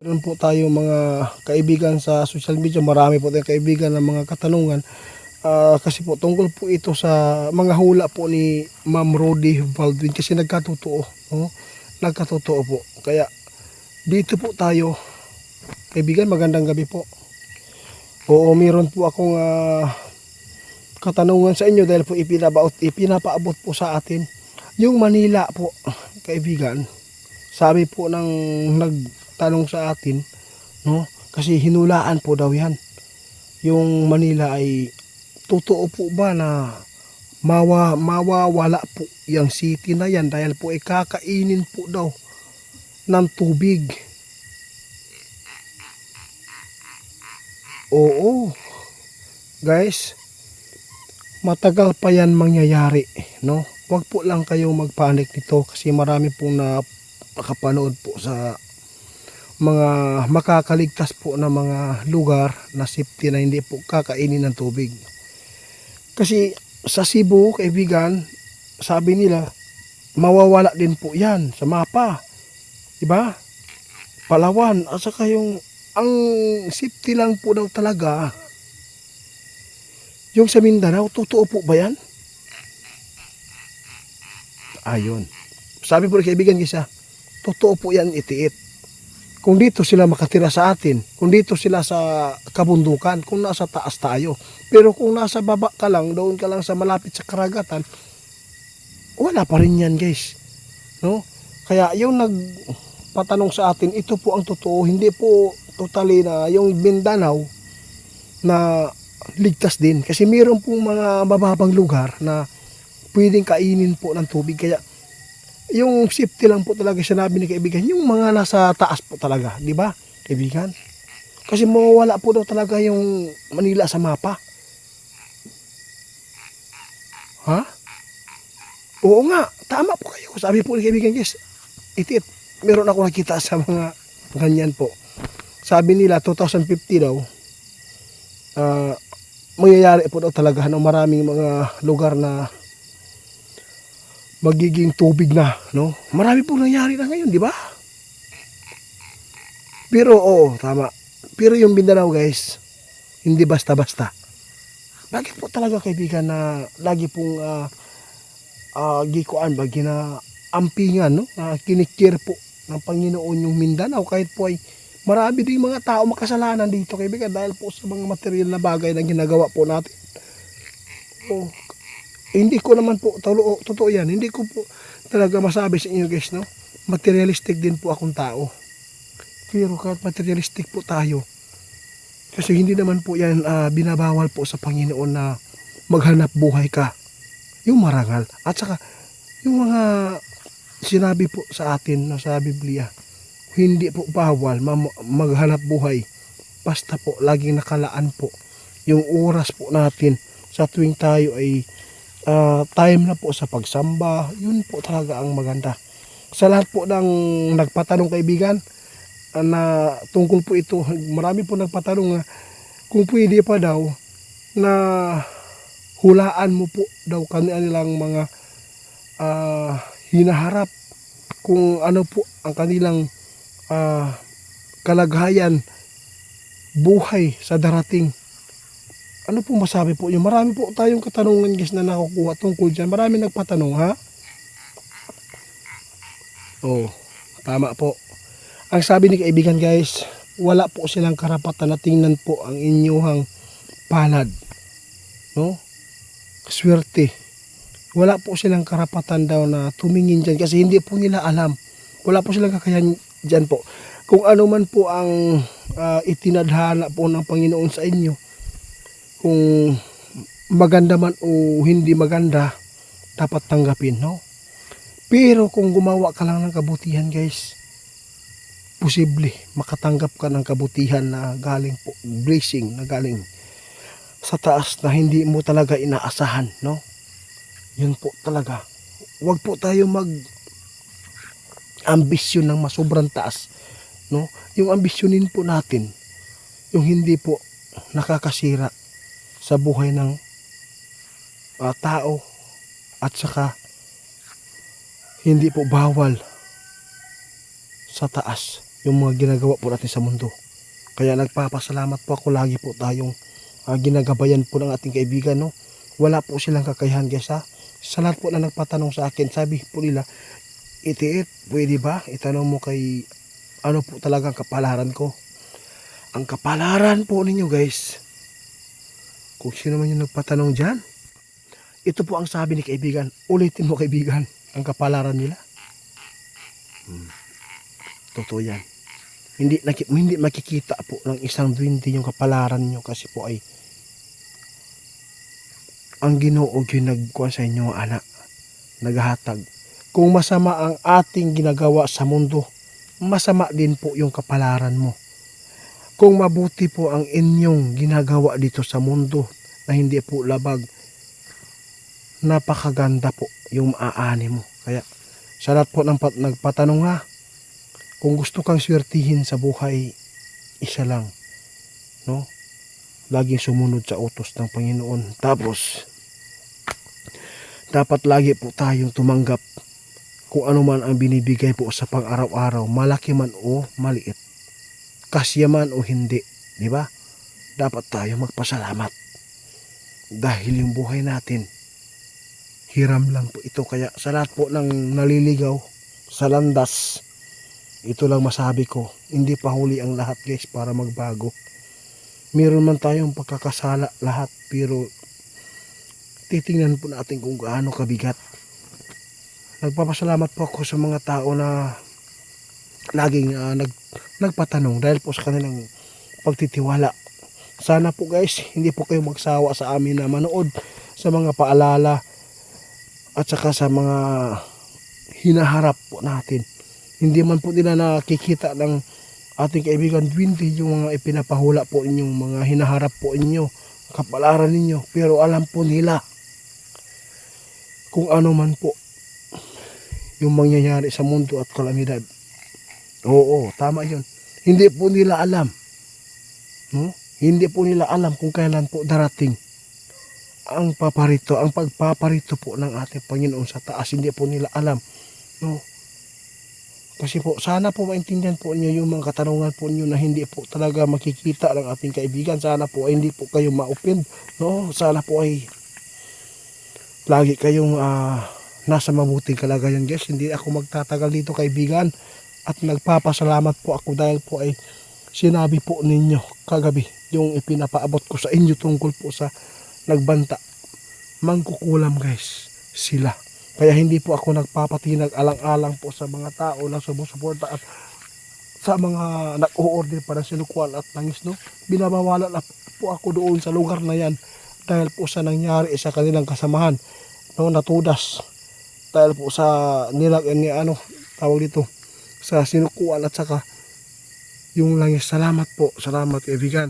Meron po tayo mga kaibigan sa social media, marami po tayong kaibigan ng mga katanungan. Kasi po tungkol po ito sa mga hula po ni Ma'am Rodi Baldwin kasi nagkatotoo, no? Nagkatotoo po. Kaya dito po tayo, kaibigan, magandang gabi po. Oo, meron po akong katanungan sa inyo dahil po ipinapaabot po sa atin yung Manila po, kaibigan. Sabi po ng nagtanong sa atin, no? Kasi hinulaan po daw yan. Yung Manila ay totoo po ba na mawawala po yung city na yan dahil po ay kakainin po daw ng tubig. Oo, guys, matagal pa yan mangyayari, no? Huwag po lang kayong magpanik nito kasi marami pong nakapanood po sa mga makakaligtas po na mga lugar na safety na hindi po kakainin ng tubig. Kasi sa Cebu, kaibigan, sabi nila mawawala din po yan sa mapa, diba? Palawan, at saka ang safety lang po daw talaga yung sa Mindanao. Totoo po ba yan? Ayun, sabi po ng kaibigan isa, totoo po yan, itiit. Kung dito sila makatira sa atin, kung dito sila sa kabundukan, kung nasa taas tayo. Pero kung nasa baba ka lang, doon ka lang sa malapit sa karagatan, wala pa rin yan, guys, no? Kaya yung nagpatanong sa atin, ito po ang totoo, hindi po totally na yung Mindanao na ligtas din. Kasi mayroon pong mga mababang lugar na pwedeng kainin po ng tubig. Kaya yung safety lang po talaga sinabi ni kaibigan, yung mga nasa taas po talaga, di ba, kaibigan? Kasi mawawala po daw talaga yung Manila sa mapa. Ha? Oo nga, tama po kayo. Sabi po ni kaibigan, guys, itit, meron ako nakita sa mga ganyan po. Sabi nila 2050 daw, mangyayari po daw talaga, no, maraming mga lugar na magiging tubig na, no? Marami po nangyari na ngayon, di ba? Pero oo, tama. Pero yung Mindanao, guys, hindi basta-basta. Bakit po talaga, kaibigan, na lagi pong gikuan ba ampingan, no? Kinikir po ng Panginoon yung Mindanao kahit po ay marami din mga tao makasalanan dito, kaibigan, dahil po sa mga material na bagay na ginagawa po natin. Oh, hindi ko naman po totoo yan. Hindi ko po talaga masabi sa inyo, guys, no? Materialistic din po akong tao. Pero kahit materialistic po tayo, kasi hindi naman po yan binabawal po sa Panginoon na maghanap buhay ka, yung marangal. At saka yung mga sinabi po sa atin na sa Biblia, hindi po bawal maghanap buhay. Basta po laging nakalaan po yung oras po natin sa tuwing tayo ay time na po sa pagsamba. Yun po talaga ang maganda. Sa lahat po ng nagpatanong, kaibigan, na tungkol po ito, marami po nagpatanong na kung pwede pa daw na hulaan mo po daw kanilang mga hinaharap, kung ano po ang kanilang kalagayan, buhay sa darating. Ano po masabi po nyo? Marami po tayong katanungan, guys, na nakukuha tungkol dyan. Marami nagpatanong, ha? Oh, tama po. Ang sabi ni kaibigan, guys, wala po silang karapatan na tingnan po ang inyong palad, no? Swerte. Wala po silang karapatan daw na tumingin dyan kasi hindi po nila alam. Wala po silang kakayahan dyan po. Kung ano man po ang itinadhana po ng Panginoon sa inyo, kung maganda man o hindi maganda, dapat tanggapin, no? Pero kung gumawa ka lang ng kabutihan, guys, posible makatanggap ka ng kabutihan na galing po, blessing na galing sa taas na hindi mo talaga inaasahan, no? Yun po talaga. Huwag po tayo ambisyon ng masobrang taas, no? Yung ambisyonin po natin yung hindi po nakakasira sa buhay ng tao, at saka hindi po bawal sa taas. yung mga ginagawa po natin sa mundo. Kaya nagpapasalamat po ako, lagi po tayong ginagabayan po ng ating kaibigan, no. Wala po silang kakayahan guys ha. Sa lahat po na nagpatanong sa akin, sabi po nila, itiit, pwede ba? Itanong mo kay ano po talagang kapalaran ko. Ang kapalaran po ninyo guys, kung sino man yung nagpatanong dyan, ito po ang sabi ni kaibigan. Ulitin mo kaibigan, ang kapalaran nila. Totoo yan. Hindi makikita po ng isang duwende yung kapalaran nyo, kasi po ay ang Ginoo yung nagkuha sa inyo anak, naghahatag. Kung masama ang ating ginagawa sa mundo, masama din po yung kapalaran mo. Kung mabuti po ang inyong ginagawa dito sa mundo na hindi po labag, napakaganda po yung maaani mo. Kaya sa lahat po ng nagpatanong ha, kung gusto kang swertihin sa buhay, isa lang, no? Laging sumunod sa utos ng Panginoon. Tapos dapat lagi po tayong tumanggap kung ano man ang binibigay po sa pang-araw-araw, malaki man o maliit, kasya man o hindi, di ba? Dapat tayo magpasalamat dahil yung buhay natin hiram lang po ito. Kaya sa lahat po ng naliligaw sa landas, ito lang masabi ko, hindi pa huli ang lahat guys para magbago. Meron man tayong pagkakasala lahat, pero titingnan po natin kung gaano kabigat. Nagpapasalamat po ako sa mga tao na laging nagpatanong dahil po sa kanilang pagtitiwala. Sana po guys, hindi po kayo magsawa sa amin na manood sa mga paalala at saka sa mga hinaharap po natin. Hindi man po nila nakikita ng ating kaibigan duwende yung mga ipinapahula po inyong mga hinaharap po inyo, kapalaran ninyo, pero alam po nila kung ano man po yung mangyayari sa mundo at kalamidad. Oo, tama yun. Hindi po nila alam, no? Hindi po nila alam kung kailan po darating ang pagpaparito po ng ating Panginoon sa taas. Hindi po nila alam, no? Kasi po, sana po maintindihan po niyo yung mga katanungan po niyo na hindi po talaga makikita ng ating kaibigan. Sana po ay hindi po kayo ma-offend, no? Sana po ay lagi kayong nasa mabuting kalagayan guys. Hindi ako magtatagal dito kaibigan, at nagpapasalamat po ako dahil po ay sinabi po ninyo kagabi yung ipinapaabot ko sa inyo tungkol po sa nagbanta. Mangkukulam guys sila. Kaya hindi po ako nagpapatinag alang-alang po sa mga tao na sumusuporta at sa mga nag-o-order para sinukuan at langis, no? Binabawalan na po ako doon sa lugar na yan dahil po sa nangyari sa kanilang kasamahan, no? Natudas dahil po sa nilagyan ni tawag dito sa sinukuan at saka yung langis. Salamat po, salamat kaibigan.